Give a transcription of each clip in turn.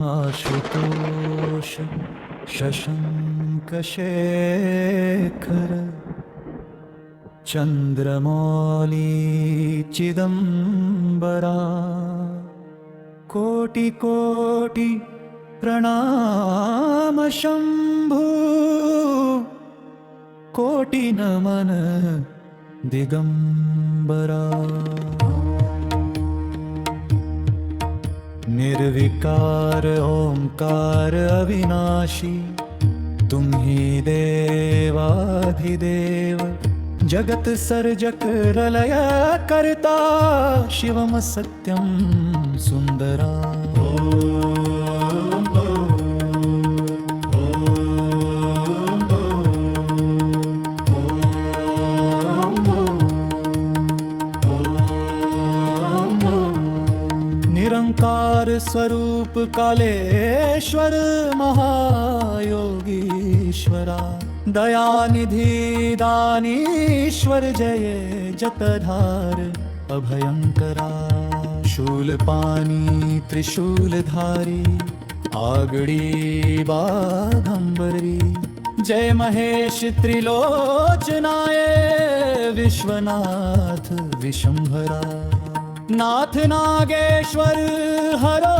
आशुतोष शशंकशेखर चंद्रमौली चिदंबरा कोटि कोटि प्रणाम शंभु कोटि नमन दिगंबरा निर्विकार ओंकार अविनाशी तुम ही देवाधिदेव जगत सर्जक प्रलय करता शिवम सत्यम सुंदरा निरंकार स्वरूप कालेश्वर महायोगीश्वरा दयानिधि दानीश्वर जय जतधार अभयंकरा शूलपाणी त्रिशूलधारी आगड़ी बाघंबरी जय महेश त्रिलोचनाय विश्वनाथ विशंभरा नाथ नागेश्वर हरो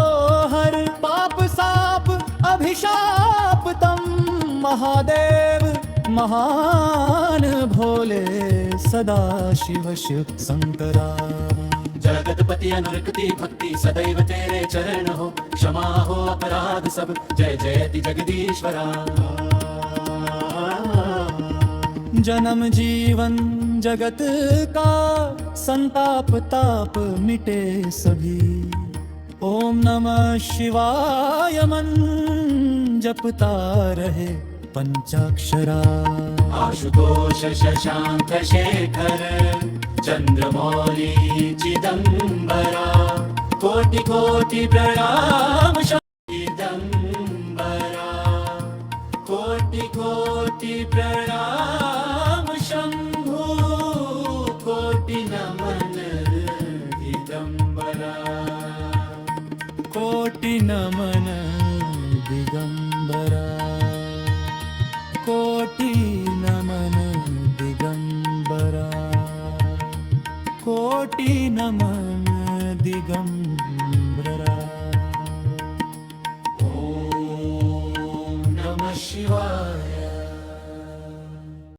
हर पाप साप अभिशाप तम महादेव महान भोले सदा शिव शिव शंकरा जगतपति अनुरक्ति भक्ति सदैव तेरे चरण हो क्षमा हो अपराध सब जय जयति जगदीश्वरा जन्म जीवन जगत का संताप ताप मिटे सभी ओम नमः शिवाय मन जपता रहे पंचाक्षरा आशुतोष शशांक शेखर चंद्रमौली चिदंबरा कोटि कोटि प्रणाम चिदंबरा कोटि कोटि प्रणाम शंभु कोटि नमन दिगंबरा कोटि नमन दिगंबरा कोटि नमन दिगंबरा कोटि नमन दिगंबरा ओम नमः शिवाय।